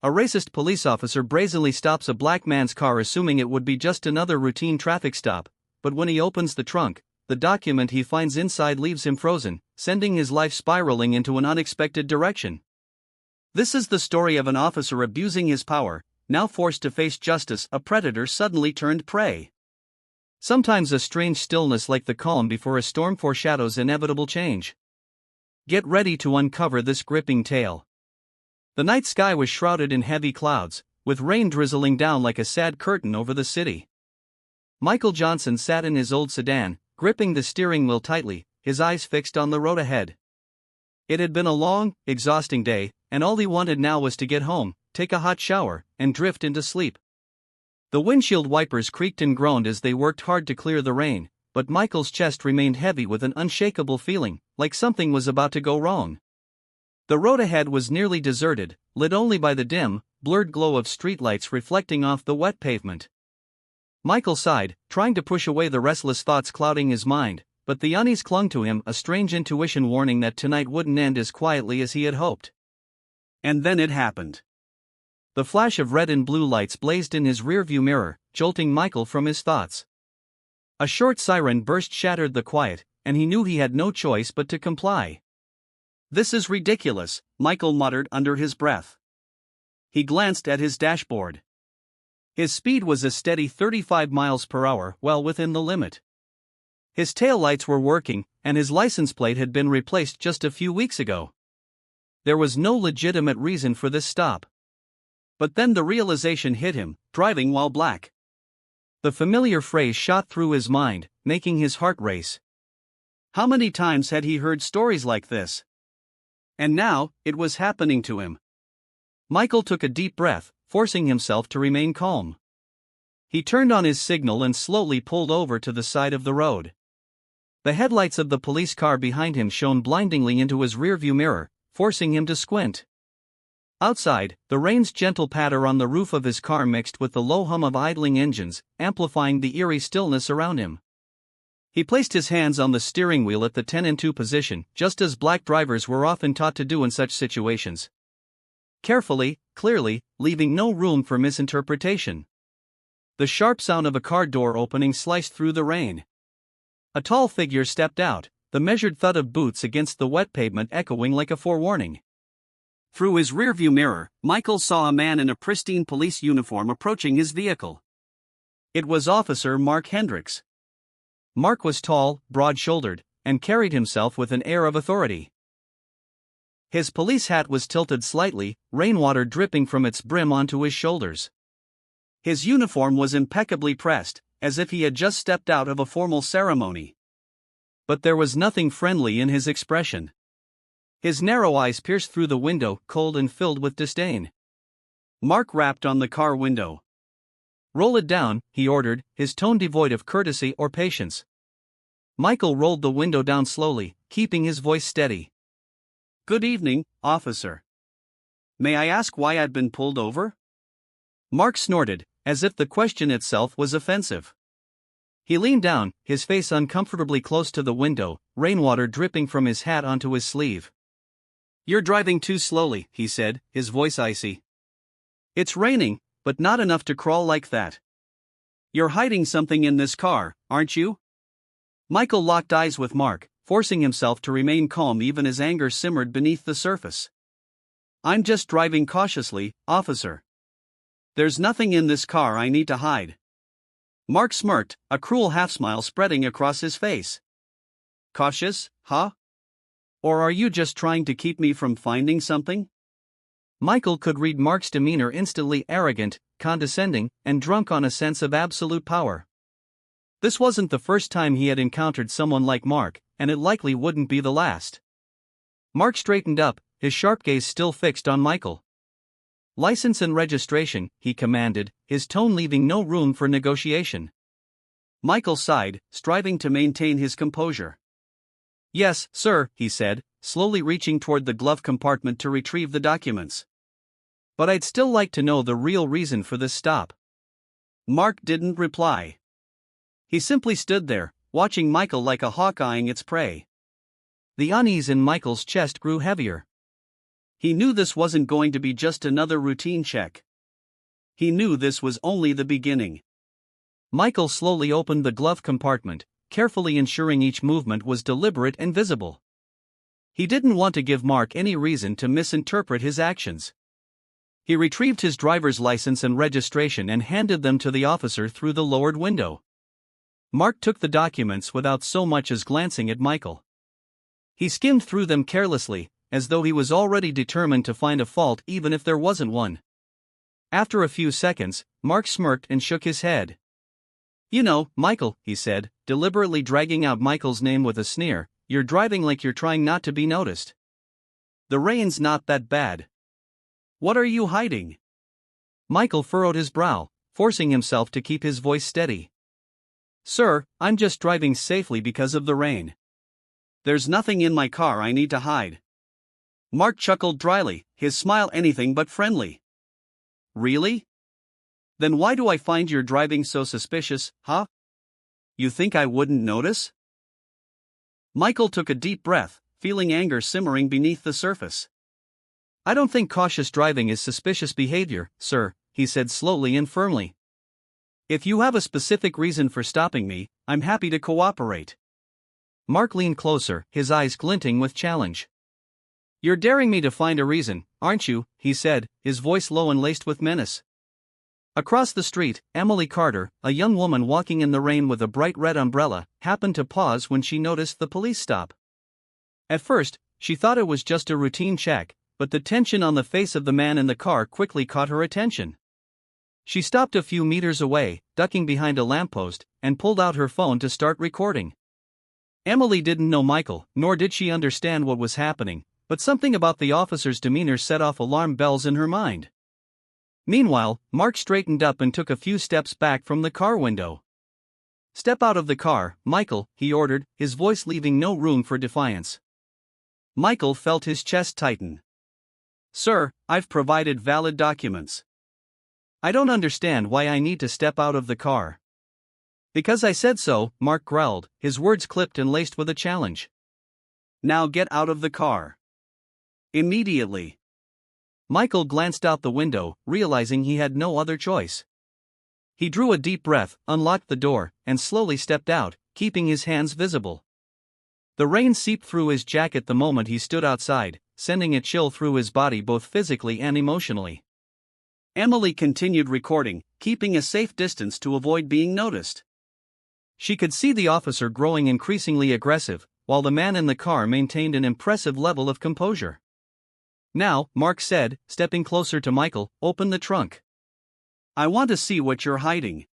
A racist police officer brazenly stops a black man's car assuming it would be just another routine traffic stop, but when he opens the trunk, the document he finds inside leaves him frozen, sending his life spiraling into an unexpected direction. This is the story of an officer abusing his power, now forced to face justice, a predator suddenly turned prey. Sometimes a strange stillness like the calm before a storm foreshadows inevitable change. Get ready to uncover this gripping tale. The night sky was shrouded in heavy clouds, with rain drizzling down like a sad curtain over the city. Michael Johnson sat in his old sedan, gripping the steering wheel tightly, his eyes fixed on the road ahead. It had been a long, exhausting day, and all he wanted now was to get home, take a hot shower, and drift into sleep. The windshield wipers creaked and groaned as they worked hard to clear the rain, but Michael's chest remained heavy with an unshakable feeling, like something was about to go wrong. The road ahead was nearly deserted, lit only by the dim, blurred glow of streetlights reflecting off the wet pavement. Michael sighed, trying to push away the restless thoughts clouding his mind, but the unease clung to him, a strange intuition warning that tonight wouldn't end as quietly as he had hoped. And then it happened. The flash of red and blue lights blazed in his rearview mirror, jolting Michael from his thoughts. A short siren burst shattered the quiet, and he knew he had no choice but to comply. "This is ridiculous," Michael muttered under his breath. He glanced at his dashboard. His speed was a steady 35 miles per hour, well within the limit. His taillights were working, and his license plate had been replaced just a few weeks ago. There was no legitimate reason for this stop. But then the realization hit him, driving while black. The familiar phrase shot through his mind, making his heart race. How many times had he heard stories like this? And now, it was happening to him. Michael took a deep breath, forcing himself to remain calm. He turned on his signal and slowly pulled over to the side of the road. The headlights of the police car behind him shone blindingly into his rearview mirror, forcing him to squint. Outside, the rain's gentle patter on the roof of his car mixed with the low hum of idling engines, amplifying the eerie stillness around him. He placed his hands on the steering wheel at the 10-2 position, just as black drivers were often taught to do in such situations. Carefully, clearly, leaving no room for misinterpretation. The sharp sound of a car door opening sliced through the rain. A tall figure stepped out, the measured thud of boots against the wet pavement echoing like a forewarning. Through his rearview mirror, Michael saw a man in a pristine police uniform approaching his vehicle. It was Officer Mark Hendricks. Mark was tall, broad-shouldered, and carried himself with an air of authority. His police hat was tilted slightly, rainwater dripping from its brim onto his shoulders. His uniform was impeccably pressed, as if he had just stepped out of a formal ceremony. But there was nothing friendly in his expression. His narrow eyes pierced through the window, cold and filled with disdain. Mark rapped on the car window. "Roll it down," he ordered, his tone devoid of courtesy or patience. Michael rolled the window down slowly, keeping his voice steady. "Good evening, officer. May I ask why I'd been pulled over?" Mark snorted, as if the question itself was offensive. He leaned down, his face uncomfortably close to the window, rainwater dripping from his hat onto his sleeve. "You're driving too slowly," he said, his voice icy. "It's raining, but not enough to crawl like that. You're hiding something in this car, aren't you?" Michael locked eyes with Mark, forcing himself to remain calm even as anger simmered beneath the surface. "I'm just driving cautiously, officer. There's nothing in this car I need to hide." Mark smirked, a cruel half-smile spreading across his face. "Cautious, huh? Or are you just trying to keep me from finding something?" Michael could read Mark's demeanor, instantly arrogant, condescending, and drunk on a sense of absolute power. This wasn't the first time he had encountered someone like Mark, and it likely wouldn't be the last. Mark straightened up, his sharp gaze still fixed on Michael. "License and registration," he commanded, his tone leaving no room for negotiation. Michael sighed, striving to maintain his composure. "Yes, sir," he said, slowly reaching toward the glove compartment to retrieve the documents. "But I'd still like to know the real reason for this stop." Mark didn't reply. He simply stood there, watching Michael like a hawk eyeing its prey. The unease in Michael's chest grew heavier. He knew this wasn't going to be just another routine check. He knew this was only the beginning. Michael slowly opened the glove compartment, carefully ensuring each movement was deliberate and visible. He didn't want to give Mark any reason to misinterpret his actions. He retrieved his driver's license and registration and handed them to the officer through the lowered window. Mark took the documents without so much as glancing at Michael. He skimmed through them carelessly, as though he was already determined to find a fault even if there wasn't one. After a few seconds, Mark smirked and shook his head. "You know, Michael," he said, deliberately dragging out Michael's name with a sneer, "you're driving like you're trying not to be noticed. The rain's not that bad. What are you hiding?" Michael furrowed his brow, forcing himself to keep his voice steady. "Sir, I'm just driving safely because of the rain. There's nothing in my car I need to hide." Mark chuckled dryly, his smile anything but friendly. "Really? Then why do I find your driving so suspicious, huh? You think I wouldn't notice?" Michael took a deep breath, feeling anger simmering beneath the surface. "I don't think cautious driving is suspicious behavior, sir," he said slowly and firmly. "If you have a specific reason for stopping me, I'm happy to cooperate." Mark leaned closer, his eyes glinting with challenge. "You're daring me to find a reason, aren't you?" he said, his voice low and laced with menace. Across the street, Emily Carter, a young woman walking in the rain with a bright red umbrella, happened to pause when she noticed the police stop. At first, she thought it was just a routine check, but the tension on the face of the man in the car quickly caught her attention. She stopped a few meters away, ducking behind a lamppost, and pulled out her phone to start recording. Emily didn't know Michael, nor did she understand what was happening, but something about the officer's demeanor set off alarm bells in her mind. Meanwhile, Mark straightened up and took a few steps back from the car window. "Step out of the car, Michael," he ordered, his voice leaving no room for defiance. Michael felt his chest tighten. "Sir, I've provided valid documents. I don't understand why I need to step out of the car." "Because I said so," Mark growled, his words clipped and laced with a challenge. "Now get out of the car. Immediately." Michael glanced out the window, realizing he had no other choice. He drew a deep breath, unlocked the door, and slowly stepped out, keeping his hands visible. The rain seeped through his jacket the moment he stood outside, sending a chill through his body both physically and emotionally. Emily continued recording, keeping a safe distance to avoid being noticed. She could see the officer growing increasingly aggressive, while the man in the car maintained an impressive level of composure. "Now," Mark said, stepping closer to Michael, "open the trunk. I want to see what you're hiding."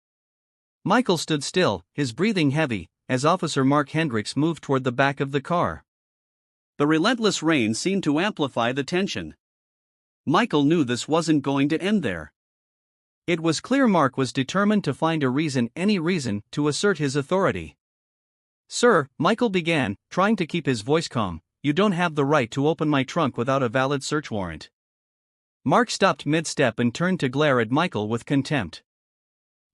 Michael stood still, his breathing heavy, as Officer Mark Hendricks moved toward the back of the car. The relentless rain seemed to amplify the tension. Michael knew this wasn't going to end there. It was clear Mark was determined to find a reason, any reason, to assert his authority. "Sir," Michael began, trying to keep his voice calm, "you don't have the right to open my trunk without a valid search warrant." Mark stopped mid-step and turned to glare at Michael with contempt.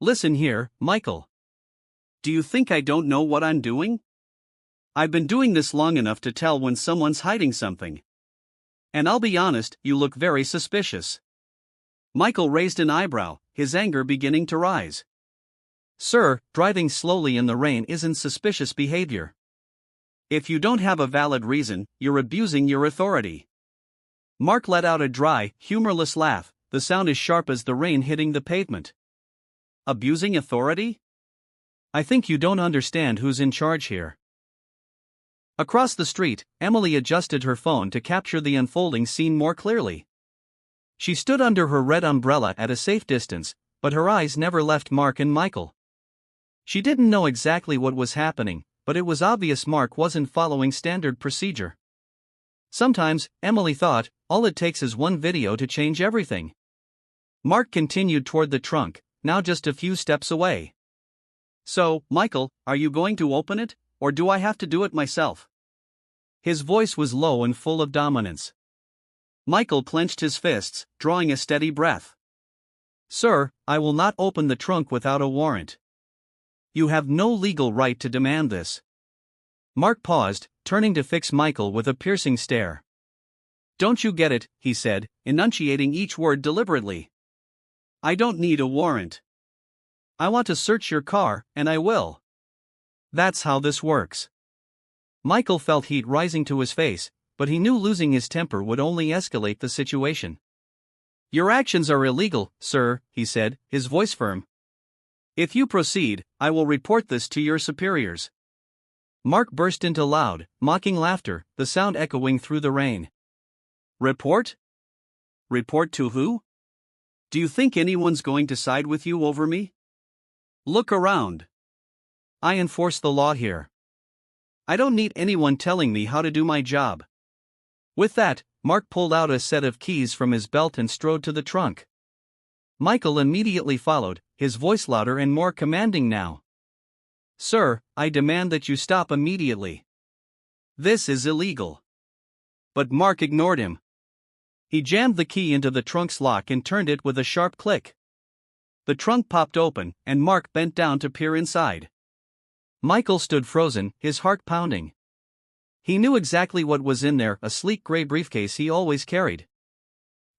"Listen here, Michael. Do you think I don't know what I'm doing? I've been doing this long enough to tell when someone's hiding something. And I'll be honest, you look very suspicious." Michael raised an eyebrow, his anger beginning to rise. "Sir, driving slowly in the rain isn't suspicious behavior. If you don't have a valid reason, you're abusing your authority." Mark let out a dry, humorless laugh, the sound as sharp as the rain hitting the pavement. "Abusing authority? I think you don't understand who's in charge here." Across the street, Emily adjusted her phone to capture the unfolding scene more clearly. She stood under her red umbrella at a safe distance, but her eyes never left Mark and Michael. She didn't know exactly what was happening, but it was obvious Mark wasn't following standard procedure. Sometimes, Emily thought, all it takes is one video to change everything. Mark continued toward the trunk, now just a few steps away. "So, Michael, are you going to open it, or do I have to do it myself?" His voice was low and full of dominance. Michael clenched his fists, drawing a steady breath. "Sir, I will not open the trunk without a warrant. You have no legal right to demand this." Mark paused, turning to fix Michael with a piercing stare. Don't you get it, he said, enunciating each word deliberately. I don't need a warrant. I want to search your car, and I will. That's how this works. Michael felt heat rising to his face, but he knew losing his temper would only escalate the situation. Your actions are illegal, sir, he said, his voice firm. If you proceed, I will report this to your superiors. Mark burst into loud, mocking laughter, the sound echoing through the rain. Report? Report to who? Do you think anyone's going to side with you over me? Look around. I enforce the law here. I don't need anyone telling me how to do my job. With that, Mark pulled out a set of keys from his belt and strode to the trunk. Michael immediately followed, his voice louder and more commanding now. Sir, I demand that you stop immediately. This is illegal. But Mark ignored him. He jammed the key into the trunk's lock and turned it with a sharp click. The trunk popped open, and Mark bent down to peer inside. Michael stood frozen, his heart pounding. He knew exactly what was in there, a sleek gray briefcase he always carried.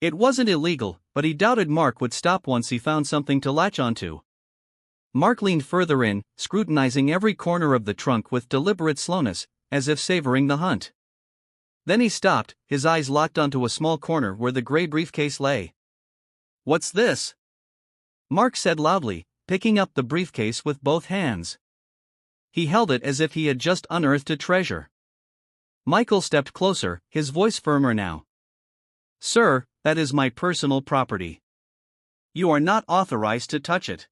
It wasn't illegal, but he doubted Mark would stop once he found something to latch onto. Mark leaned further in, scrutinizing every corner of the trunk with deliberate slowness, as if savoring the hunt. Then he stopped, his eyes locked onto a small corner where the gray briefcase lay. What's this? Mark said loudly, picking up the briefcase with both hands. He held it as if he had just unearthed a treasure. Michael stepped closer, his voice firmer now. Sir, that is my personal property. You are not authorized to touch it.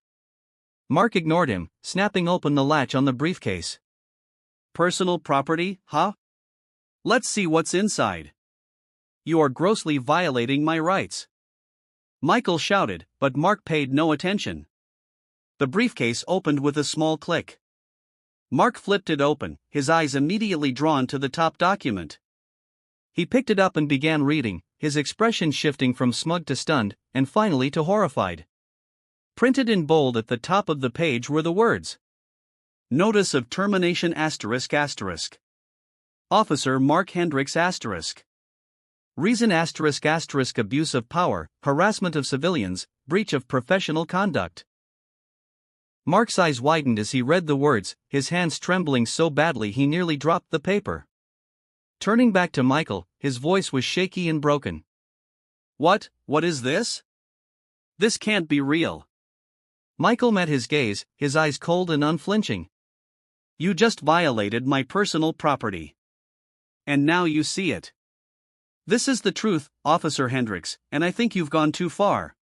Mark ignored him, snapping open the latch on the briefcase. Personal property, huh? Let's see what's inside. You are grossly violating my rights. Michael shouted, but Mark paid no attention. The briefcase opened with a small click. Mark flipped it open, his eyes immediately drawn to the top document. He picked it up and began reading, his expression shifting from smug to stunned, and finally to horrified. Printed in bold at the top of the page were the words. Notice of termination ****. Officer Mark Hendricks ***. Reason ****, abuse of power, harassment of civilians, breach of professional conduct. Mark's eyes widened as he read the words, his hands trembling so badly he nearly dropped the paper. Turning back to Michael, his voice was shaky and broken. What is this? This can't be real. Michael met his gaze, his eyes cold and unflinching. You just violated my personal property. And now you see it. This is the truth, Officer Hendricks, and I think you've gone too far.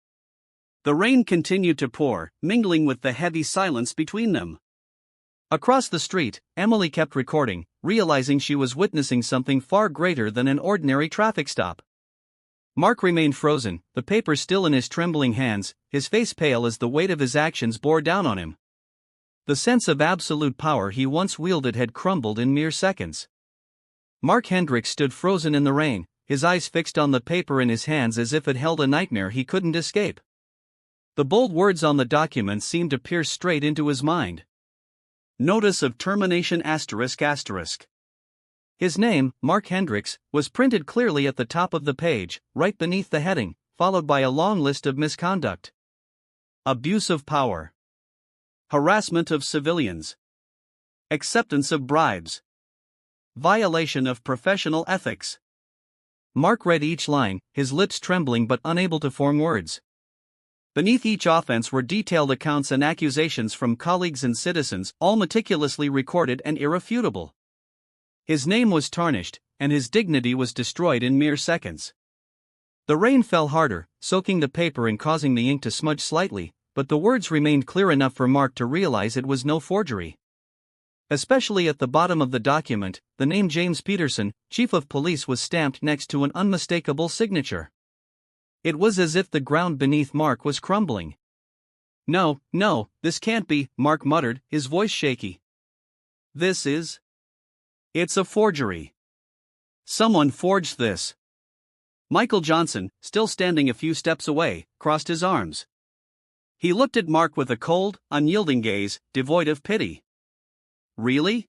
The rain continued to pour, mingling with the heavy silence between them. Across the street, Emily kept recording, realizing she was witnessing something far greater than an ordinary traffic stop. Mark remained frozen, the paper still in his trembling hands, his face pale as the weight of his actions bore down on him. The sense of absolute power he once wielded had crumbled in mere seconds. Mark Hendricks stood frozen in the rain, his eyes fixed on the paper in his hands as if it held a nightmare he couldn't escape. The bold words on the document seemed to pierce straight into his mind. Notice of termination ***. His name, Mark Hendricks, was printed clearly at the top of the page, right beneath the heading, followed by a long list of misconduct. Abuse of power. Harassment of civilians. Acceptance of bribes. Violation of professional ethics. Mark read each line, his lips trembling but unable to form words. Beneath each offense were detailed accounts and accusations from colleagues and citizens, all meticulously recorded and irrefutable. His name was tarnished, and his dignity was destroyed in mere seconds. The rain fell harder, soaking the paper and causing the ink to smudge slightly, but the words remained clear enough for Mark to realize it was no forgery. Especially at the bottom of the document, the name James Peterson, Chief of Police, was stamped next to an unmistakable signature. It was as if the ground beneath Mark was crumbling. No, this can't be, Mark muttered, his voice shaky. It's a forgery. Someone forged this. Michael Johnson, still standing a few steps away, crossed his arms. He looked at Mark with a cold, unyielding gaze, devoid of pity. Really?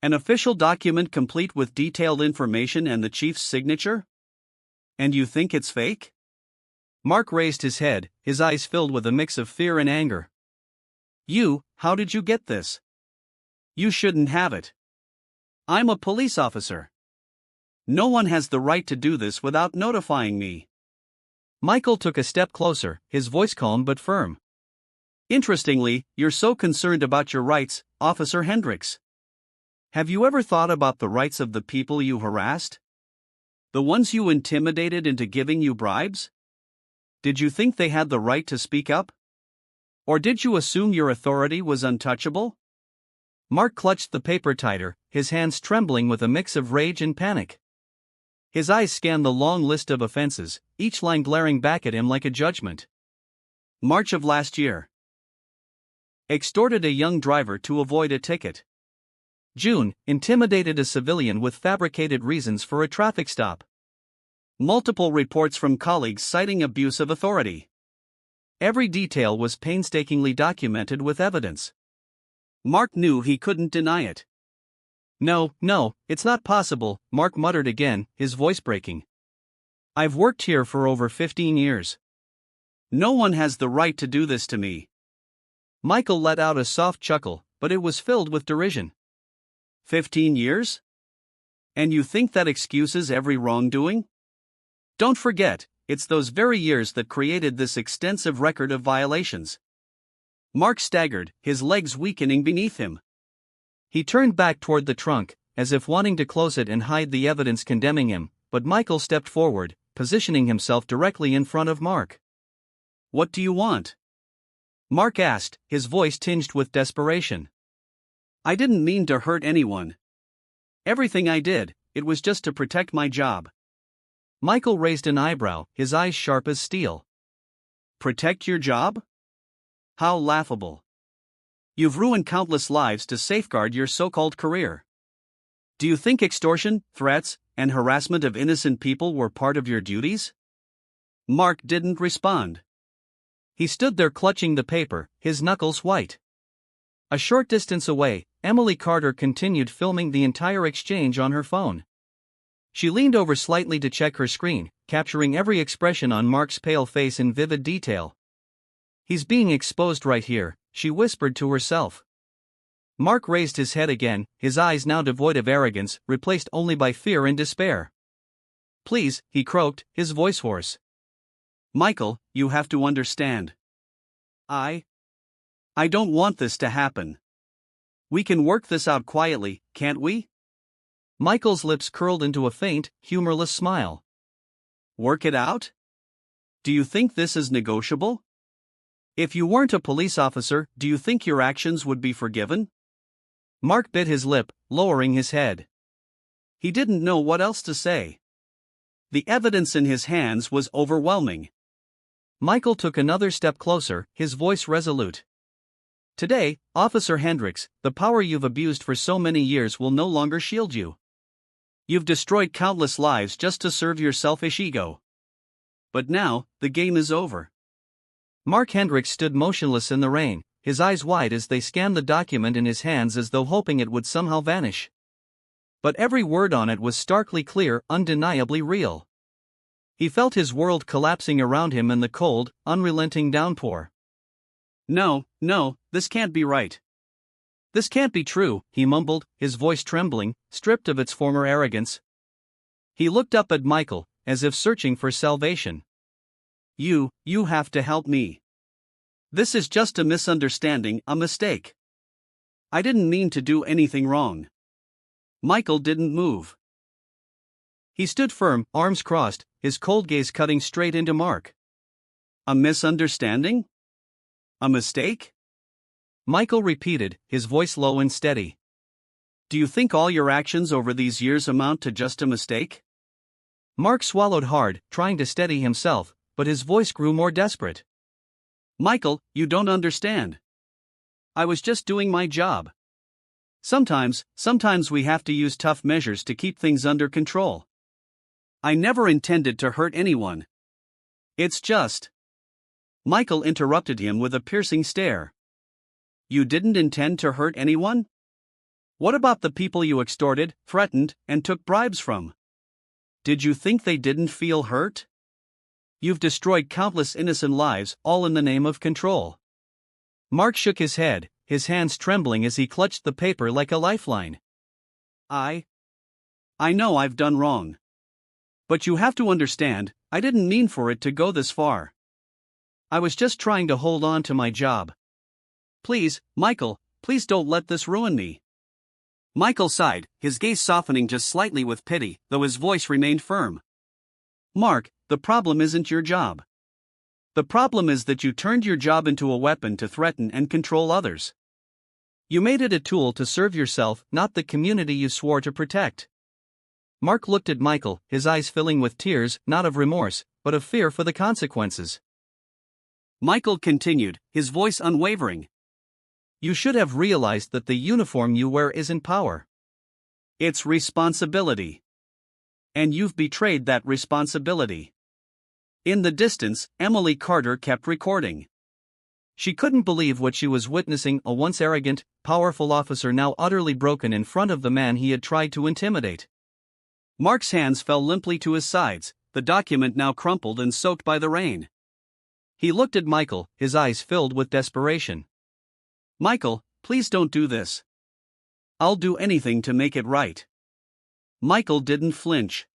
An official document complete with detailed information and the chief's signature? And you think it's fake? Mark raised his head, his eyes filled with a mix of fear and anger. How did you get this? You shouldn't have it. I'm a police officer. No one has the right to do this without notifying me. Michael took a step closer, his voice calm but firm. Interestingly, you're so concerned about your rights, Officer Hendricks. Have you ever thought about the rights of the people you harassed? The ones you intimidated into giving you bribes? Did you think they had the right to speak up? Or did you assume your authority was untouchable? Mark clutched the paper tighter, his hands trembling with a mix of rage and panic. His eyes scanned the long list of offenses, each line glaring back at him like a judgment. March of last year. Extorted a young driver to avoid a ticket. June, intimidated a civilian with fabricated reasons for a traffic stop. Multiple reports from colleagues citing abuse of authority. Every detail was painstakingly documented with evidence. Mark knew he couldn't deny it. No, it's not possible, Mark muttered again, his voice breaking. I've worked here for over 15 years. No one has the right to do this to me. Michael let out a soft chuckle, but it was filled with derision. 15 years? And you think that excuses every wrongdoing? Don't forget, it's those very years that created this extensive record of violations. Mark staggered, his legs weakening beneath him. He turned back toward the trunk, as if wanting to close it and hide the evidence condemning him, but Michael stepped forward, positioning himself directly in front of Mark. What do you want? Mark asked, his voice tinged with desperation. I didn't mean to hurt anyone. Everything I did, it was just to protect my job. Michael raised an eyebrow, his eyes sharp as steel. Protect your job? How laughable. You've ruined countless lives to safeguard your so-called career. Do you think extortion, threats, and harassment of innocent people were part of your duties? Mark didn't respond. He stood there clutching the paper, his knuckles white. A short distance away, Emily Carter continued filming the entire exchange on her phone. She leaned over slightly to check her screen, capturing every expression on Mark's pale face in vivid detail. He's being exposed right here, she whispered to herself. Mark raised his head again, his eyes now devoid of arrogance, replaced only by fear and despair. Please, he croaked, his voice hoarse. Michael, you have to understand. I don't want this to happen. We can work this out quietly, can't we? Michael's lips curled into a faint, humorless smile. Work it out? Do you think this is negotiable? If you weren't a police officer, do you think your actions would be forgiven? Mark bit his lip, lowering his head. He didn't know what else to say. The evidence in his hands was overwhelming. Michael took another step closer, his voice resolute. Today, Officer Hendricks, the power you've abused for so many years will no longer shield you. You've destroyed countless lives just to serve your selfish ego. But now, the game is over. Mark Hendricks stood motionless in the rain, his eyes wide as they scanned the document in his hands as though hoping it would somehow vanish. But every word on it was starkly clear, undeniably real. He felt his world collapsing around him in the cold, unrelenting downpour. No, this can't be right. This can't be true, he mumbled, his voice trembling, stripped of its former arrogance. He looked up at Michael, as if searching for salvation. You have to help me. This is just a misunderstanding, a mistake. I didn't mean to do anything wrong. Michael didn't move. He stood firm, arms crossed, his cold gaze cutting straight into Mark. A misunderstanding? A mistake? Michael repeated, his voice low and steady. Do you think all your actions over these years amount to just a mistake? Mark swallowed hard, trying to steady himself, but his voice grew more desperate. Michael, you don't understand. I was just doing my job. Sometimes we have to use tough measures to keep things under control. I never intended to hurt anyone. It's just... Michael interrupted him with a piercing stare. You didn't intend to hurt anyone? What about the people you extorted, threatened, and took bribes from? Did you think they didn't feel hurt? You've destroyed countless innocent lives, all in the name of control. Mark shook his head, his hands trembling as he clutched the paper like a lifeline. I know I've done wrong. But you have to understand, I didn't mean for it to go this far. I was just trying to hold on to my job. Please, Michael, please don't let this ruin me. Michael sighed, his gaze softening just slightly with pity, though his voice remained firm. Mark, the problem isn't your job. The problem is that you turned your job into a weapon to threaten and control others. You made it a tool to serve yourself, not the community you swore to protect. Mark looked at Michael, his eyes filling with tears, not of remorse, but of fear for the consequences. Michael continued, his voice unwavering. You should have realized that the uniform you wear isn't power. It's responsibility. And you've betrayed that responsibility. In the distance, Emily Carter kept recording. She couldn't believe what she was witnessing, a once arrogant, powerful officer now utterly broken in front of the man he had tried to intimidate. Mark's hands fell limply to his sides, the document now crumpled and soaked by the rain. He looked at Michael, his eyes filled with desperation. Michael, please don't do this. I'll do anything to make it right. Michael didn't flinch.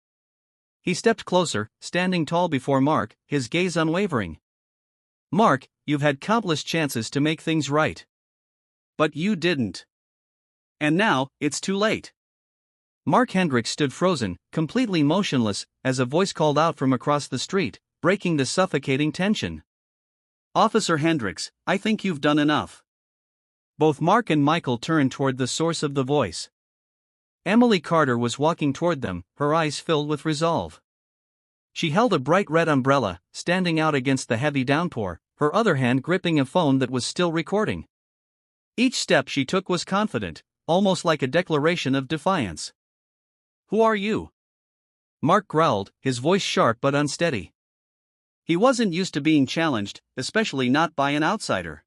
He stepped closer, standing tall before Mark, his gaze unwavering. Mark, you've had countless chances to make things right. But you didn't. And now, it's too late. Mark Hendricks stood frozen, completely motionless, as a voice called out from across the street, breaking the suffocating tension. Officer Hendricks, I think you've done enough. Both Mark and Michael turned toward the source of the voice. Emily Carter was walking toward them, her eyes filled with resolve. She held a bright red umbrella, standing out against the heavy downpour, her other hand gripping a phone that was still recording. Each step she took was confident, almost like a declaration of defiance. Who are you? Mark growled, his voice sharp but unsteady. He wasn't used to being challenged, especially not by an outsider.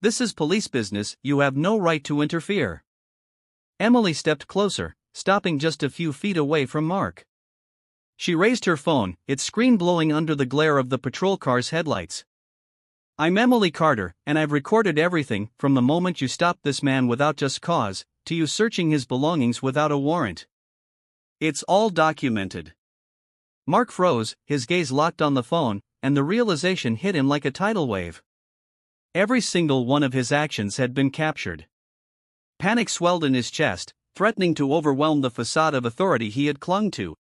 This is police business, you have no right to interfere. Emily stepped closer, stopping just a few feet away from Mark. She raised her phone, its screen blowing under the glare of the patrol car's headlights. I'm Emily Carter, and I've recorded everything, from the moment you stopped this man without just cause, to you searching his belongings without a warrant. It's all documented. Mark froze, his gaze locked on the phone, and the realization hit him like a tidal wave. Every single one of his actions had been captured. Panic swelled in his chest, threatening to overwhelm the facade of authority he had clung to.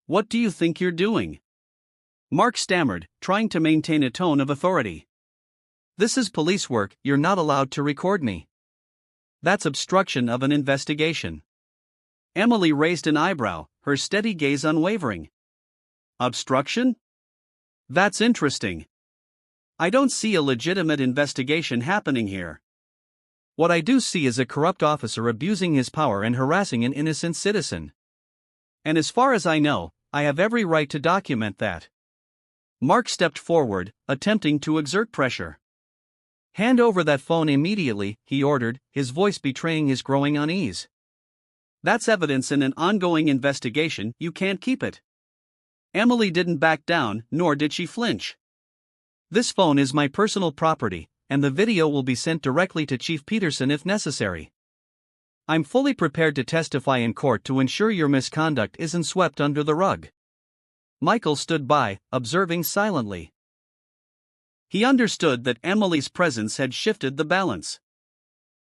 What do you think you're doing? Mark stammered, trying to maintain a tone of authority. This is police work, you're not allowed to record me. That's obstruction of an investigation. Emily raised an eyebrow, her steady gaze unwavering. Obstruction? That's interesting. I don't see a legitimate investigation happening here. What I do see is a corrupt officer abusing his power and harassing an innocent citizen. And as far as I know, I have every right to document that. Mark stepped forward, attempting to exert pressure. Hand over that phone immediately, he ordered, his voice betraying his growing unease. That's evidence in an ongoing investigation, you can't keep it. Emily didn't back down, nor did she flinch. This phone is my personal property, and the video will be sent directly to Chief Peterson if necessary. I'm fully prepared to testify in court to ensure your misconduct isn't swept under the rug. Michael stood by, observing silently. He understood that Emily's presence had shifted the balance.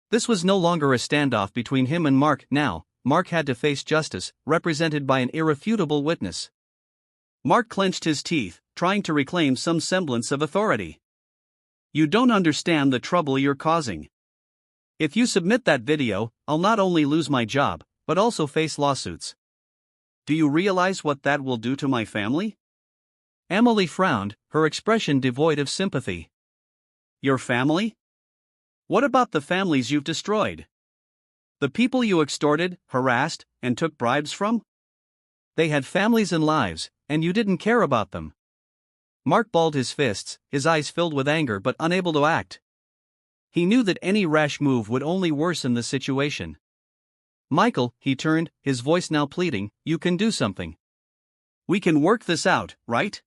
This was no longer a standoff between him and Mark now. Mark had to face justice, represented by an irrefutable witness. Mark clenched his teeth, trying to reclaim some semblance of authority. You don't understand the trouble you're causing. If you submit that video, I'll not only lose my job, but also face lawsuits. Do you realize what that will do to my family? Emily frowned, her expression devoid of sympathy. Your family? What about the families you've destroyed? The people you extorted, harassed, and took bribes from? They had families and lives, and you didn't care about them. Mark balled his fists, his eyes filled with anger but unable to act. He knew that any rash move would only worsen the situation. Michael, he turned, his voice now pleading, you can do something. We can work this out, right?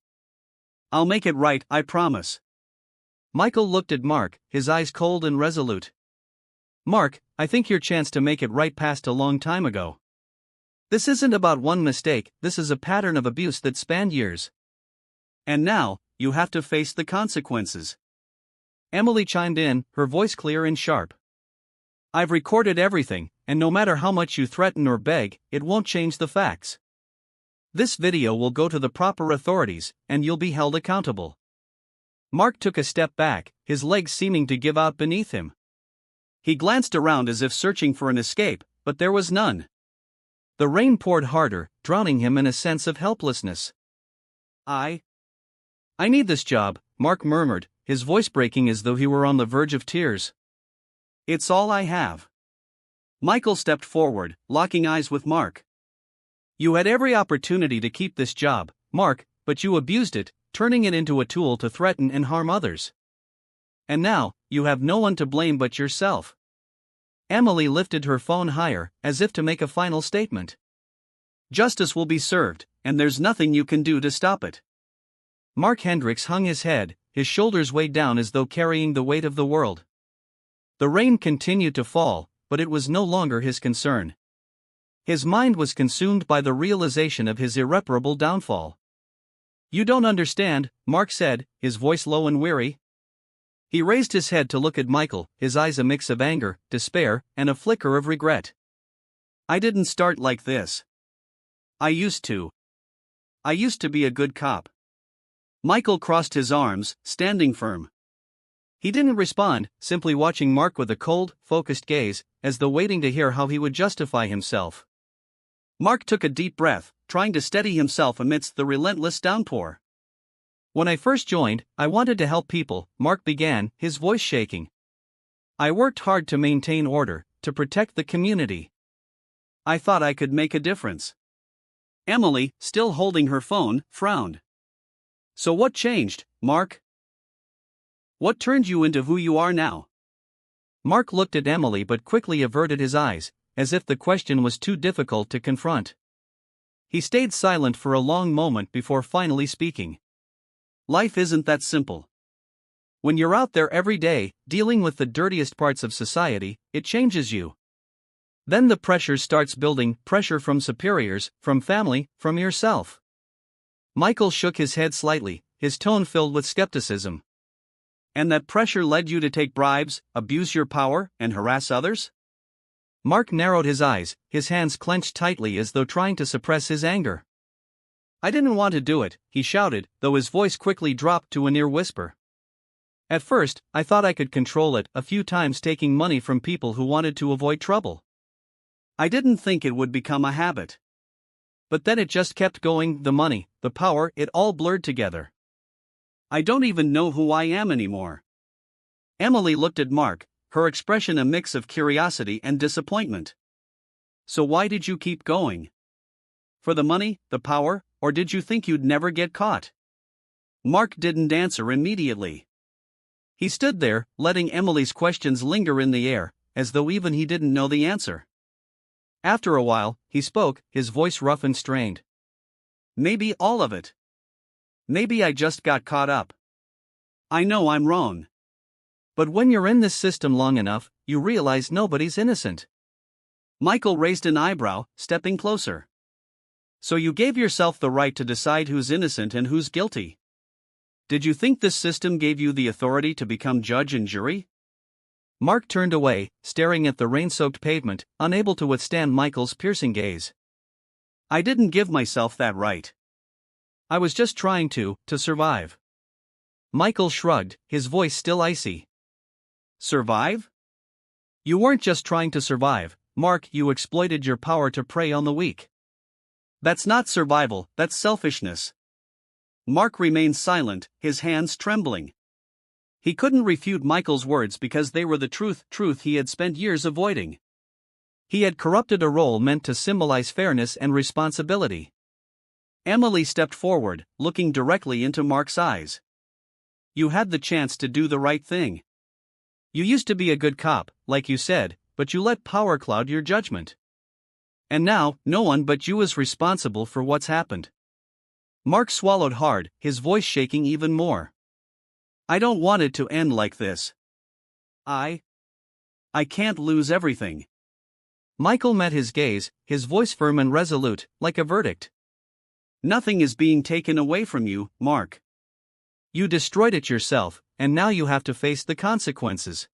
I'll make it right, I promise. Michael looked at Mark, his eyes cold and resolute. Mark, I think your chance to make it right passed a long time ago. This isn't about one mistake, this is a pattern of abuse that spanned years. And now, you have to face the consequences. Emily chimed in, her voice clear and sharp. I've recorded everything, and no matter how much you threaten or beg, it won't change the facts. This video will go to the proper authorities, and you'll be held accountable. Mark took a step back, his legs seeming to give out beneath him. He glanced around as if searching for an escape, but there was none. The rain poured harder, drowning him in a sense of helplessness. I need this job, Mark murmured, his voice breaking as though he were on the verge of tears. It's all I have. Michael stepped forward, locking eyes with Mark. You had every opportunity to keep this job, Mark, but you abused it, turning it into a tool to threaten and harm others. And now, you have no one to blame but yourself. Emily lifted her phone higher, as if to make a final statement. Justice will be served, and there's nothing you can do to stop it. Mark Hendricks hung his head, his shoulders weighed down as though carrying the weight of the world. The rain continued to fall, but it was no longer his concern. His mind was consumed by the realization of his irreparable downfall. You don't understand, Mark said, his voice low and weary. He raised his head to look at Michael, his eyes a mix of anger, despair, and a flicker of regret. I didn't start like this. I used to be a good cop. Michael crossed his arms, standing firm. He didn't respond, simply watching Mark with a cold, focused gaze, as though waiting to hear how he would justify himself. Mark took a deep breath, trying to steady himself amidst the relentless downpour. When I first joined, I wanted to help people, Mark began, his voice shaking. I worked hard to maintain order, to protect the community. I thought I could make a difference. Emily, still holding her phone, frowned. So what changed, Mark? What turned you into who you are now? Mark looked at Emily but quickly averted his eyes, as if the question was too difficult to confront. He stayed silent for a long moment before finally speaking. Life isn't that simple. When you're out there every day, dealing with the dirtiest parts of society, it changes you. Then the pressure starts building, pressure from superiors, from family, from yourself. Michael shook his head slightly, his tone filled with skepticism. And that pressure led you to take bribes, abuse your power, and harass others? Mark narrowed his eyes, his hands clenched tightly as though trying to suppress his anger. I didn't want to do it, he shouted, though his voice quickly dropped to a near whisper. At first, I thought I could control it, a few times taking money from people who wanted to avoid trouble. I didn't think it would become a habit. But then it just kept going, the money, the power, it all blurred together. I don't even know who I am anymore. Emily looked at Mark, her expression a mix of curiosity and disappointment. So why did you keep going? For the money, the power, or did you think you'd never get caught? Mark didn't answer immediately. He stood there, letting Emily's questions linger in the air, as though even he didn't know the answer. After a while, he spoke, his voice rough and strained. Maybe all of it. Maybe I just got caught up. I know I'm wrong. But when you're in this system long enough, you realize nobody's innocent. Michael raised an eyebrow, stepping closer. So you gave yourself the right to decide who's innocent and who's guilty? Did you think this system gave you the authority to become judge and jury? Mark turned away, staring at the rain-soaked pavement, unable to withstand Michael's piercing gaze. I didn't give myself that right. I was just trying to survive. Michael shrugged, his voice still icy. Survive? You weren't just trying to survive, Mark, you exploited your power to prey on the weak. That's not survival, that's selfishness. Mark remained silent, his hands trembling. He couldn't refute Michael's words because they were the truth he had spent years avoiding. He had corrupted a role meant to symbolize fairness and responsibility. Emily stepped forward, looking directly into Mark's eyes. You had the chance to do the right thing. You used to be a good cop, like you said, but you let power cloud your judgment. And now, no one but you is responsible for what's happened. Mark swallowed hard, his voice shaking even more. I don't want it to end like this. I can't lose everything. Michael met his gaze, his voice firm and resolute, like a verdict. Nothing is being taken away from you, Mark. You destroyed it yourself, and now you have to face the consequences.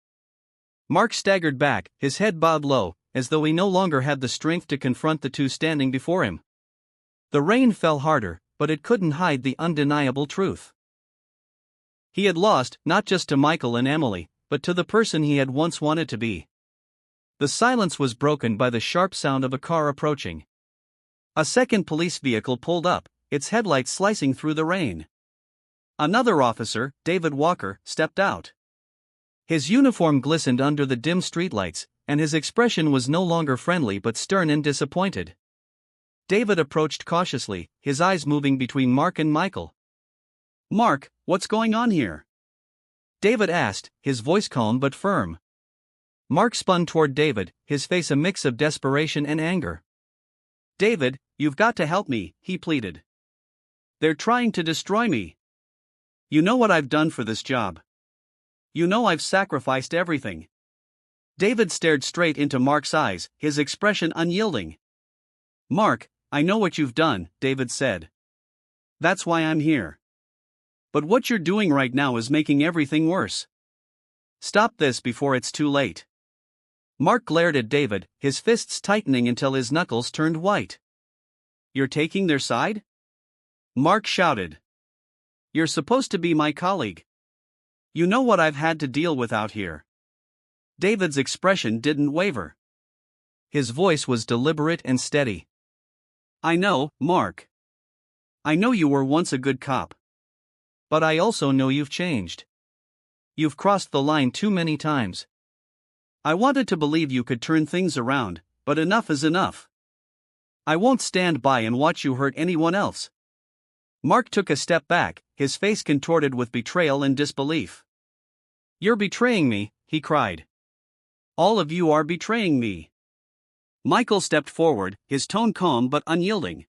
Mark staggered back, his head bowed low, as though he no longer had the strength to confront the two standing before him. The rain fell harder, but it couldn't hide the undeniable truth. He had lost, not just to Michael and Emily, but to the person he had once wanted to be. The silence was broken by the sharp sound of a car approaching. A second police vehicle pulled up, its headlights slicing through the rain. Another officer, David Walker, stepped out. His uniform glistened under the dim streetlights, and his expression was no longer friendly but stern and disappointed. David approached cautiously, his eyes moving between Mark and Michael. Mark, what's going on here? David asked, his voice calm but firm. Mark spun toward David, his face a mix of desperation and anger. David, you've got to help me, he pleaded. They're trying to destroy me. You know what I've done for this job. You know I've sacrificed everything. David stared straight into Mark's eyes, his expression unyielding. Mark, I know what you've done, David said. That's why I'm here. But what you're doing right now is making everything worse. Stop this before it's too late. Mark glared at David, his fists tightening until his knuckles turned white. You're taking their side? Mark shouted. You're supposed to be my colleague. You know what I've had to deal with out here. David's expression didn't waver. His voice was deliberate and steady. I know, Mark. I know you were once a good cop. But I also know you've changed. You've crossed the line too many times. I wanted to believe you could turn things around, but enough is enough. I won't stand by and watch you hurt anyone else. Mark took a step back, his face contorted with betrayal and disbelief. You're betraying me, he cried. All of you are betraying me. Michael stepped forward, his tone calm but unyielding.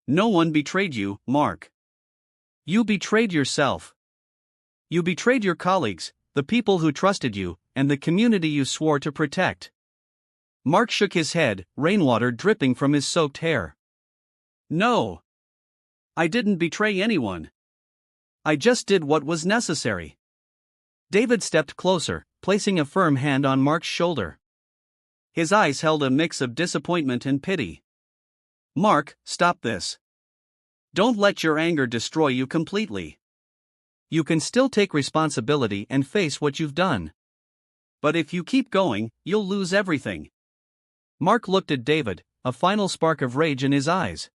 No one betrayed you, Mark. You betrayed yourself. You betrayed your colleagues, the people who trusted you, and the community you swore to protect. Mark shook his head, rainwater dripping from his soaked hair. No. I didn't betray anyone. I just did what was necessary. David stepped closer, placing a firm hand on Mark's shoulder. His eyes held a mix of disappointment and pity. Mark, stop this. Don't let your anger destroy you completely. You can still take responsibility and face what you've done. But if you keep going, you'll lose everything. Mark looked at David, a final spark of rage in his eyes.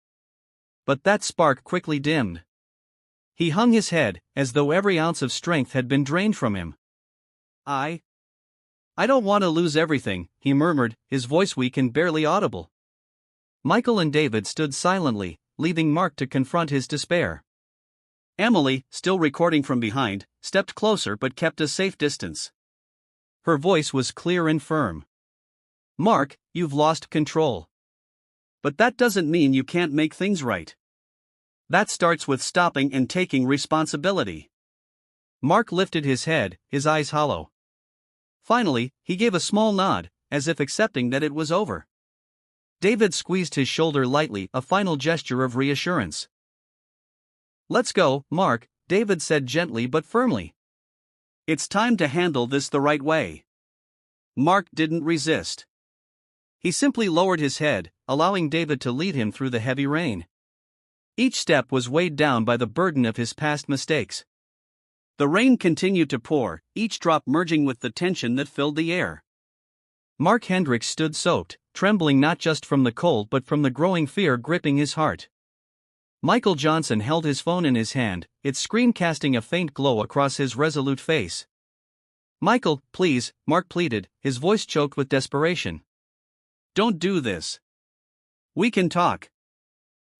But that spark quickly dimmed. He hung his head, as though every ounce of strength had been drained from him. I don't want to lose everything, he murmured, his voice weak and barely audible. Michael and David stood silently, leaving Mark to confront his despair. Emily, still recording from behind, stepped closer but kept a safe distance. Her voice was clear and firm. Mark, you've lost control. But that doesn't mean you can't make things right. That starts with stopping and taking responsibility. Mark lifted his head, his eyes hollow. Finally, he gave a small nod, as if accepting that it was over. David squeezed his shoulder lightly, a final gesture of reassurance. Let's go, Mark, David said gently but firmly. It's time to handle this the right way. Mark didn't resist. He simply lowered his head, allowing David to lead him through the heavy rain. Each step was weighed down by the burden of his past mistakes. The rain continued to pour, each drop merging with the tension that filled the air. Mark Hendricks stood soaked, trembling not just from the cold but from the growing fear gripping his heart. Michael Johnson held his phone in his hand, its screen casting a faint glow across his resolute face. Michael, please, Mark pleaded, his voice choked with desperation. Don't do this. We can talk.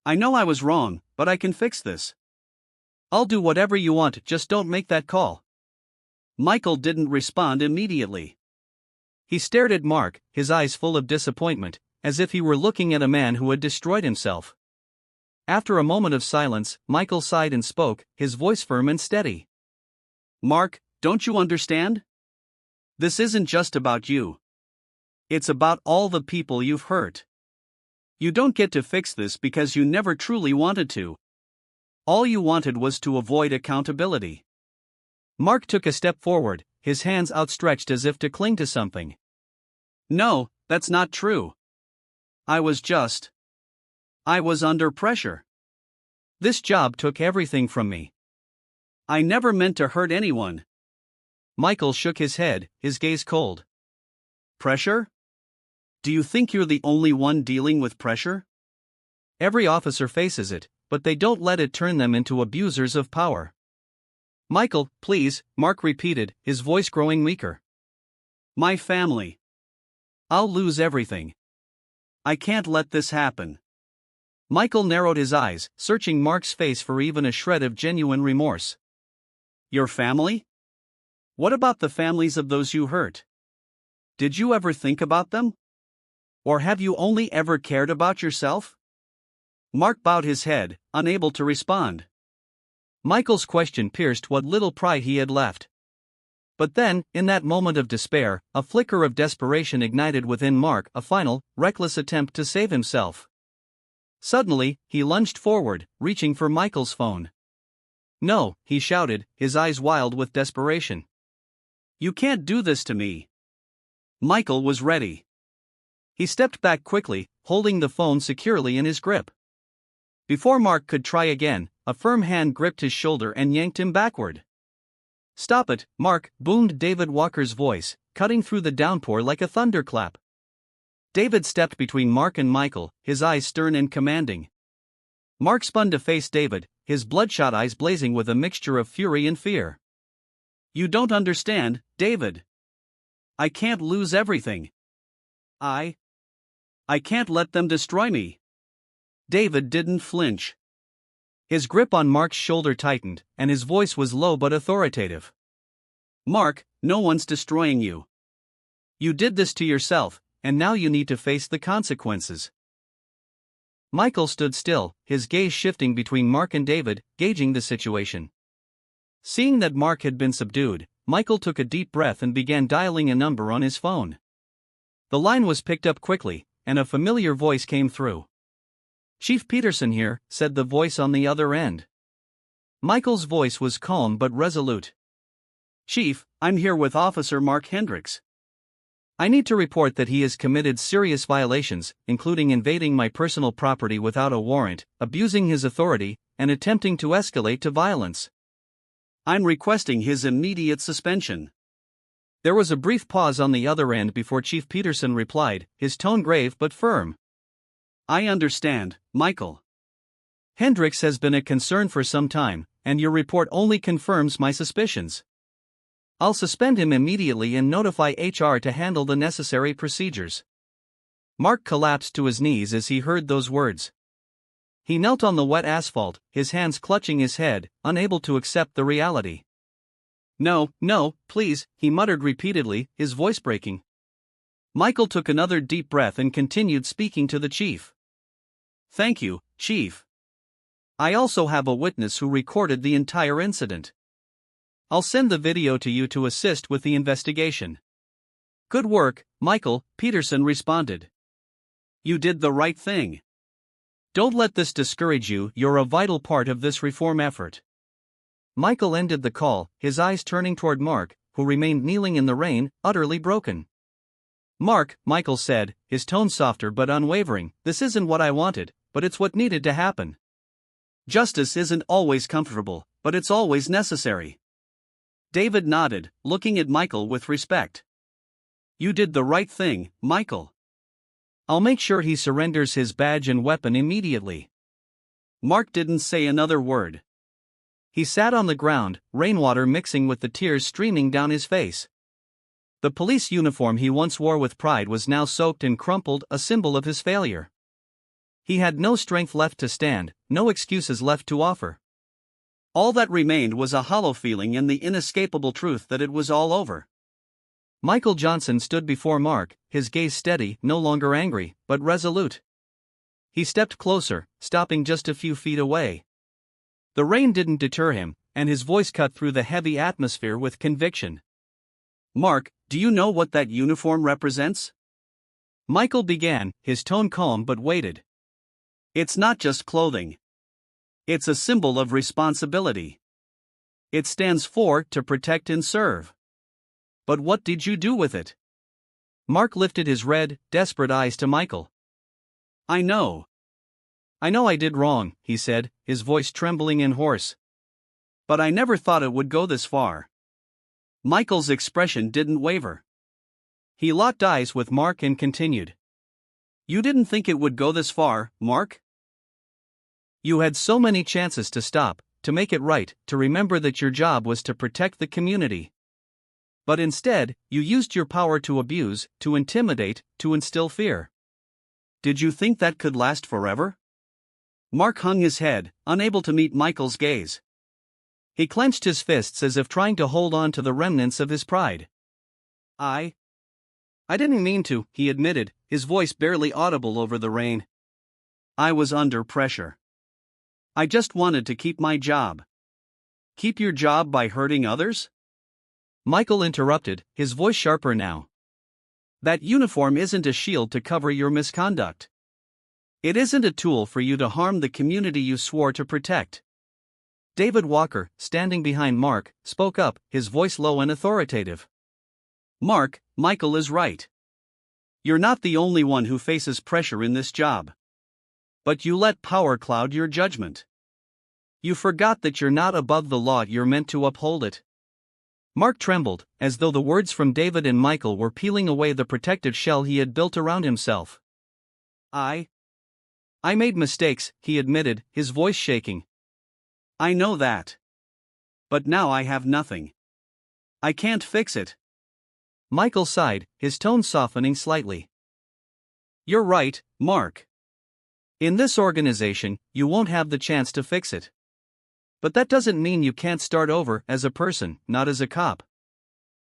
I know I was wrong, but I can fix this. I'll do whatever you want, just don't make that call. Michael didn't respond immediately. He stared at Mark, his eyes full of disappointment, as if he were looking at a man who had destroyed himself. After a moment of silence, Michael sighed and spoke, his voice firm and steady. Mark, don't you understand? This isn't just about you. It's about all the people you've hurt. You don't get to fix this because you never truly wanted to. All you wanted was to avoid accountability. Mark took a step forward, his hands outstretched as if to cling to something. No, that's not true. I was under pressure. This job took everything from me. I never meant to hurt anyone. Michael shook his head, his gaze cold. Pressure? Do you think you're the only one dealing with pressure? Every officer faces it, but they don't let it turn them into abusers of power. Michael, please, Mark repeated, his voice growing weaker. My family. I'll lose everything. I can't let this happen. Michael narrowed his eyes, searching Mark's face for even a shred of genuine remorse. Your family? What about the families of those you hurt? Did you ever think about them? Or have you only ever cared about yourself? Mark bowed his head, unable to respond. Michael's question pierced what little pride he had left. But then, in that moment of despair, a flicker of desperation ignited within Mark, a final, reckless attempt to save himself. Suddenly, he lunged forward, reaching for Michael's phone. No, he shouted, his eyes wild with desperation. You can't do this to me. Michael was ready. He stepped back quickly, holding the phone securely in his grip. Before Mark could try again, a firm hand gripped his shoulder and yanked him backward. Stop it, Mark, boomed David Walker's voice, cutting through the downpour like a thunderclap. David stepped between Mark and Michael, his eyes stern and commanding. Mark spun to face David, his bloodshot eyes blazing with a mixture of fury and fear. You don't understand, David. I can't lose everything. I can't let them destroy me. David didn't flinch. His grip on Mark's shoulder tightened, and his voice was low but authoritative. Mark, no one's destroying you. You did this to yourself, and now you need to face the consequences. Michael stood still, his gaze shifting between Mark and David, gauging the situation. Seeing that Mark had been subdued, Michael took a deep breath and began dialing a number on his phone. The line was picked up quickly, and a familiar voice came through. Chief Peterson here, said the voice on the other end. Michael's voice was calm but resolute. Chief, I'm here with Officer Mark Hendricks. I need to report that he has committed serious violations, including invading my personal property without a warrant, abusing his authority, and attempting to escalate to violence. I'm requesting his immediate suspension. There was a brief pause on the other end before Chief Peterson replied, his tone grave but firm. I understand, Michael. Hendricks has been a concern for some time, and your report only confirms my suspicions. I'll suspend him immediately and notify HR to handle the necessary procedures. Mark collapsed to his knees as he heard those words. He knelt on the wet asphalt, his hands clutching his head, unable to accept the reality. No, please, he muttered repeatedly, his voice breaking. Michael took another deep breath and continued speaking to the chief. Thank you, Chief. I also have a witness who recorded the entire incident. I'll send the video to you to assist with the investigation. Good work, Michael, Peterson responded. You did the right thing. Don't let this discourage you, you're a vital part of this reform effort. Michael ended the call, his eyes turning toward Mark, who remained kneeling in the rain, utterly broken. Mark, Michael said, his tone softer but unwavering, this isn't what I wanted, but it's what needed to happen. Justice isn't always comfortable, but it's always necessary. David nodded, looking at Michael with respect. You did the right thing, Michael. I'll make sure he surrenders his badge and weapon immediately. Mark didn't say another word. He sat on the ground, rainwater mixing with the tears streaming down his face. The police uniform he once wore with pride was now soaked and crumpled, a symbol of his failure. He had no strength left to stand, no excuses left to offer. All that remained was a hollow feeling and the inescapable truth that it was all over. Michael Johnson stood before Mark, his gaze steady, no longer angry, but resolute. He stepped closer, stopping just a few feet away. The rain didn't deter him, and his voice cut through the heavy atmosphere with conviction. Mark, do you know what that uniform represents? Michael began, his tone calm but weighted. It's not just clothing. It's a symbol of responsibility. It stands for to protect and serve. But what did you do with it? Mark lifted his red, desperate eyes to Michael. I know I did wrong, he said, his voice trembling and hoarse. But I never thought it would go this far. Michael's expression didn't waver. He locked eyes with Mark and continued. You didn't think it would go this far, Mark? You had so many chances to stop, to make it right, to remember that your job was to protect the community. But instead, you used your power to abuse, to intimidate, to instill fear. Did you think that could last forever? Mark hung his head, unable to meet Michael's gaze. He clenched his fists as if trying to hold on to the remnants of his pride. I didn't mean to, he admitted, his voice barely audible over the rain. I was under pressure. I just wanted to keep my job. Keep your job by hurting others? Michael interrupted, his voice sharper now. That uniform isn't a shield to cover your misconduct. It isn't a tool for you to harm the community you swore to protect. David Walker, standing behind Mark, spoke up, his voice low and authoritative. Mark, Michael is right. You're not the only one who faces pressure in this job. But you let power cloud your judgment. You forgot that you're not above the law, you're meant to uphold it. Mark trembled, as though the words from David and Michael were peeling away the protective shell he had built around himself. I made mistakes, he admitted, his voice shaking. I know that. But now I have nothing. I can't fix it. Michael sighed, his tone softening slightly. You're right, Mark. In this organization, you won't have the chance to fix it. But that doesn't mean you can't start over as a person, not as a cop.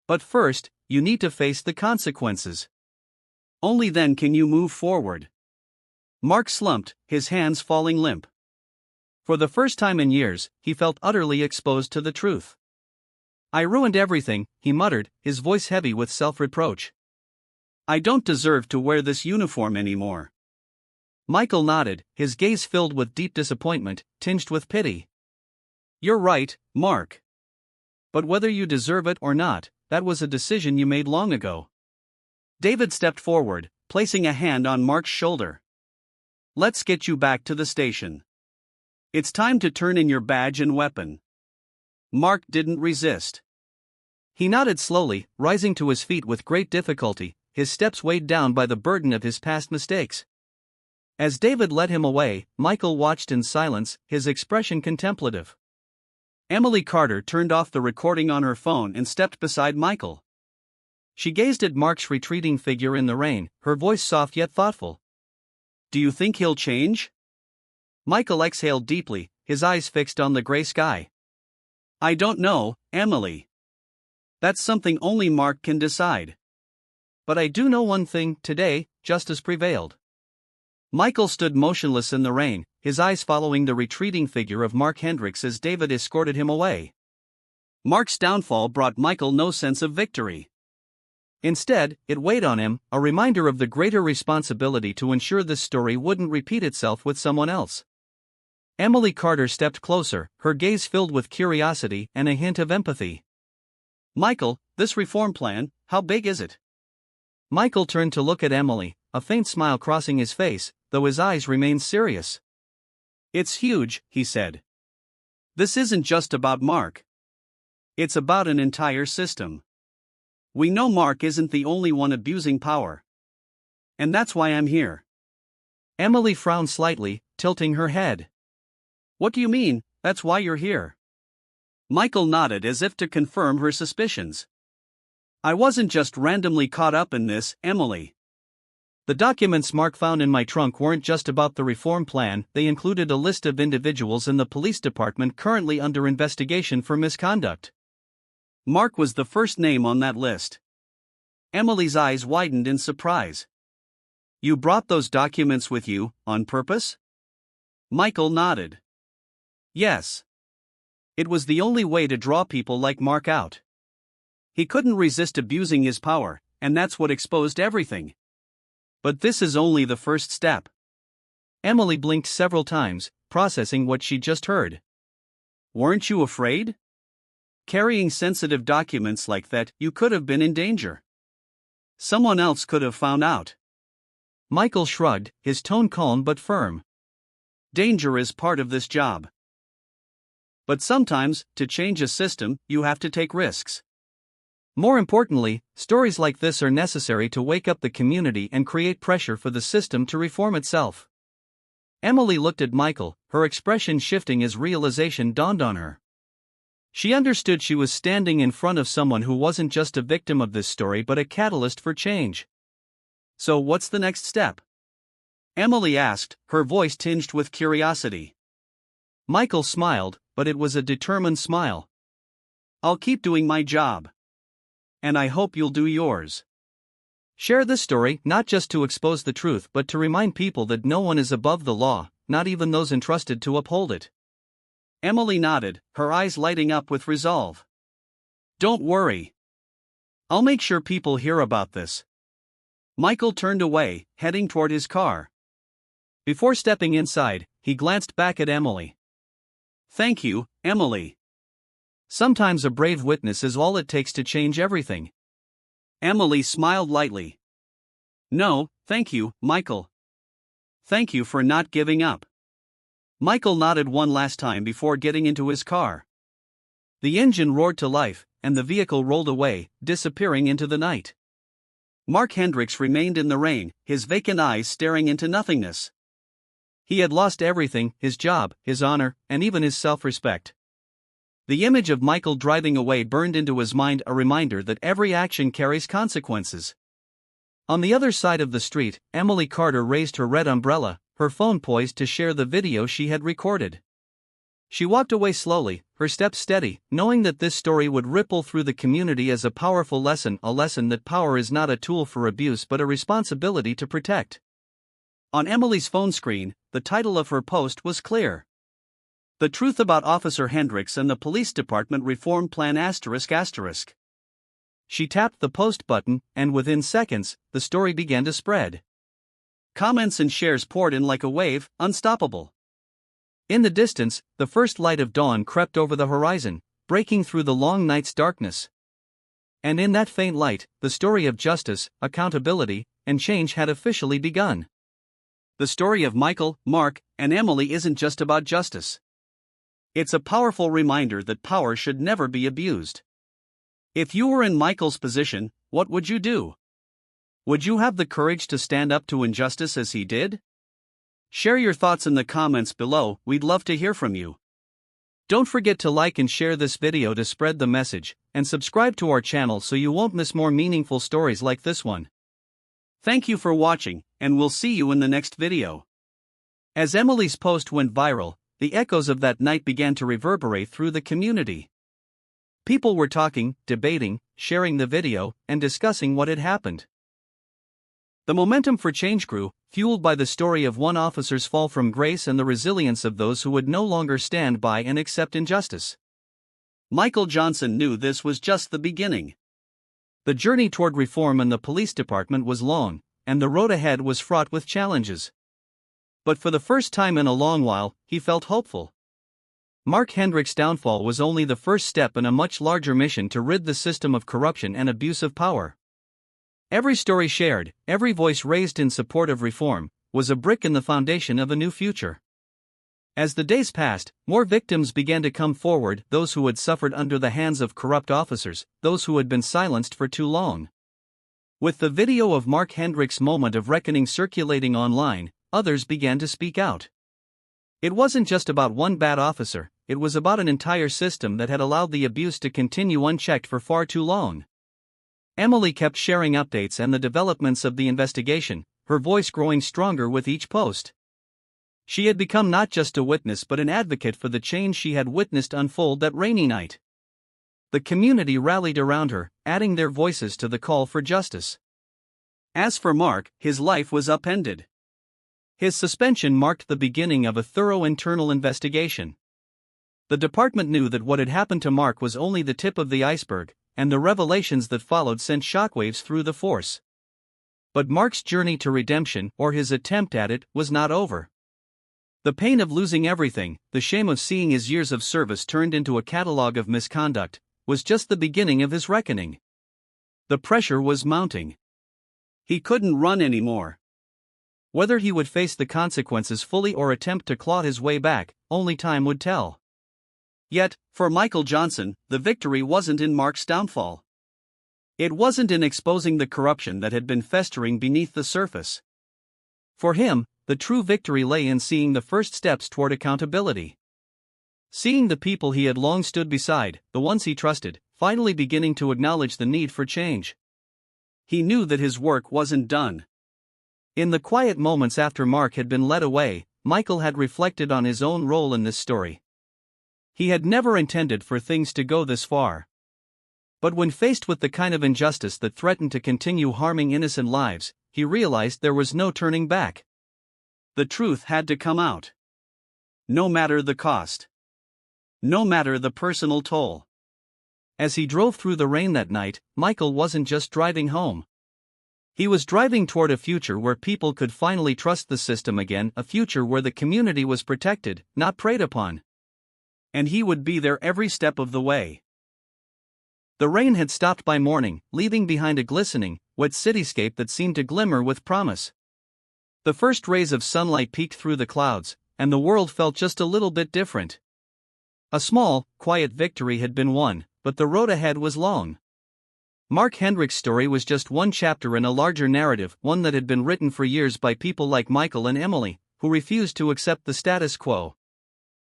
But first, you need to face the consequences. Only then can you move forward. Mark slumped, his hands falling limp. For the first time in years, he felt utterly exposed to the truth. I ruined everything, he muttered, his voice heavy with self-reproach. I don't deserve to wear this uniform anymore. Michael nodded, his gaze filled with deep disappointment, tinged with pity. You're right, Mark. But whether you deserve it or not, that was a decision you made long ago. David stepped forward, placing a hand on Mark's shoulder. Let's get you back to the station. It's time to turn in your badge and weapon. Mark didn't resist. He nodded slowly, rising to his feet with great difficulty, his steps weighed down by the burden of his past mistakes. As David led him away, Michael watched in silence, his expression contemplative. Emily Carter turned off the recording on her phone and stepped beside Michael. She gazed at Mark's retreating figure in the rain, her voice soft yet thoughtful. Do you think he'll change? Michael exhaled deeply, his eyes fixed on the gray sky. I don't know, Emily. That's something only Mark can decide. But I do know one thing, today, justice prevailed. Michael stood motionless in the rain, his eyes following the retreating figure of Mark Hendricks as David escorted him away. Mark's downfall brought Michael no sense of victory. Instead, it weighed on him, a reminder of the greater responsibility to ensure this story wouldn't repeat itself with someone else. Emily Carter stepped closer, her gaze filled with curiosity and a hint of empathy. Michael, this reform plan, how big is it? Michael turned to look at Emily, a faint smile crossing his face, though his eyes remained serious. It's huge, he said. This isn't just about Mark. It's about an entire system. We know Mark isn't the only one abusing power. And that's why I'm here. Emily frowned slightly, tilting her head. What do you mean, that's why you're here? Michael nodded as if to confirm her suspicions. I wasn't just randomly caught up in this, Emily. The documents Mark found in my trunk weren't just about the reform plan, they included a list of individuals in the police department currently under investigation for misconduct. Mark was the first name on that list. Emily's eyes widened in surprise. You brought those documents with you, on purpose? Michael nodded. Yes. It was the only way to draw people like Mark out. He couldn't resist abusing his power, and that's what exposed everything. But this is only the first step. Emily blinked several times, processing what she just heard. Weren't you afraid? Carrying sensitive documents like that, you could have been in danger. Someone else could have found out. Michael shrugged, his tone calm but firm. Danger is part of this job. But sometimes, to change a system, you have to take risks. More importantly, stories like this are necessary to wake up the community and create pressure for the system to reform itself. Emily looked at Michael, her expression shifting as realization dawned on her. She understood she was standing in front of someone who wasn't just a victim of this story but a catalyst for change. So what's the next step? Emily asked, her voice tinged with curiosity. Michael smiled, but it was a determined smile. I'll keep doing my job. And I hope you'll do yours. Share this story not just to expose the truth but to remind people that no one is above the law, not even those entrusted to uphold it. Emily nodded, her eyes lighting up with resolve. Don't worry. I'll make sure people hear about this. Michael turned away, heading toward his car. Before stepping inside, he glanced back at Emily. Thank you, Emily. Sometimes a brave witness is all it takes to change everything. Emily smiled lightly. No, thank you, Michael. Thank you for not giving up. Michael nodded one last time before getting into his car. The engine roared to life, and the vehicle rolled away, disappearing into the night. Mark Hendricks remained in the rain, his vacant eyes staring into nothingness. He had lost everything, his job, his honor, and even his self-respect. The image of Michael driving away burned into his mind, a reminder that every action carries consequences. On the other side of the street, Emily Carter raised her red umbrella, her phone poised to share the video she had recorded. She walked away slowly, her steps steady, knowing that this story would ripple through the community as a powerful lesson, a lesson that power is not a tool for abuse but a responsibility to protect. On Emily's phone screen, the title of her post was clear. The truth about Officer Hendricks and the Police Department Reform Plan ***. She tapped the post button, and within seconds, the story began to spread. Comments and shares poured in like a wave, unstoppable. In the distance, the first light of dawn crept over the horizon, breaking through the long night's darkness. And in that faint light, the story of justice, accountability, and change had officially begun. The story of Michael, Mark, and Emily isn't just about justice. It's a powerful reminder that power should never be abused. If you were in Michael's position, what would you do? Would you have the courage to stand up to injustice as he did? Share your thoughts in the comments below, we'd love to hear from you. Don't forget to like and share this video to spread the message, and subscribe to our channel so you won't miss more meaningful stories like this one. Thank you for watching, and we'll see you in the next video. As Emily's post went viral, the echoes of that night began to reverberate through the community. People were talking, debating, sharing the video, and discussing what had happened. The momentum for change grew, fueled by the story of one officer's fall from grace and the resilience of those who would no longer stand by and accept injustice. Michael Johnson knew this was just the beginning. The journey toward reform in the police department was long, and the road ahead was fraught with challenges. But for the first time in a long while, he felt hopeful. Mark Hendricks' downfall was only the first step in a much larger mission to rid the system of corruption and abuse of power. Every story shared, every voice raised in support of reform, was a brick in the foundation of a new future. As the days passed, more victims began to come forward, those who had suffered under the hands of corrupt officers, those who had been silenced for too long. With the video of Mark Hendricks' moment of reckoning circulating online, others began to speak out. It wasn't just about one bad officer, it was about an entire system that had allowed the abuse to continue unchecked for far too long. Emily kept sharing updates and the developments of the investigation, her voice growing stronger with each post. She had become not just a witness but an advocate for the change she had witnessed unfold that rainy night. The community rallied around her, adding their voices to the call for justice. As for Mark, his life was upended. His suspension marked the beginning of a thorough internal investigation. The department knew that what had happened to Mark was only the tip of the iceberg, and the revelations that followed sent shockwaves through the force. But Mark's journey to redemption, or his attempt at it, was not over. The pain of losing everything, the shame of seeing his years of service turned into a catalogue of misconduct, was just the beginning of his reckoning. The pressure was mounting. He couldn't run anymore. Whether he would face the consequences fully or attempt to claw his way back, only time would tell. Yet, for Michael Johnson, the victory wasn't in Mark's downfall. It wasn't in exposing the corruption that had been festering beneath the surface. For him, the true victory lay in seeing the first steps toward accountability. Seeing the people he had long stood beside, the ones he trusted, finally beginning to acknowledge the need for change. He knew that his work wasn't done. In the quiet moments after Mark had been led away, Michael had reflected on his own role in this story. He had never intended for things to go this far. But when faced with the kind of injustice that threatened to continue harming innocent lives, he realized there was no turning back. The truth had to come out. No matter the cost. No matter the personal toll. As he drove through the rain that night, Michael wasn't just driving home. He was driving toward a future where people could finally trust the system again, a future where the community was protected, not preyed upon. And he would be there every step of the way. The rain had stopped by morning, leaving behind a glistening, wet cityscape that seemed to glimmer with promise. The first rays of sunlight peeked through the clouds, and the world felt just a little bit different. A small, quiet victory had been won, but the road ahead was long. Mark Hendricks' story was just one chapter in a larger narrative, one that had been written for years by people like Michael and Emily, who refused to accept the status quo.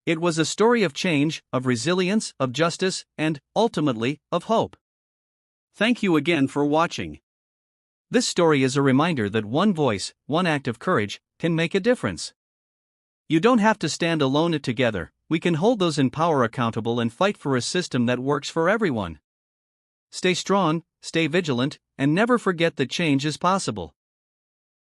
It was a story of change, of resilience, of justice, and, ultimately, of hope. Thank you again for watching. This story is a reminder that one voice, one act of courage, can make a difference. You don't have to stand alone. Together, we can hold those in power accountable and fight for a system that works for everyone. Stay strong, stay vigilant, and never forget that change is possible.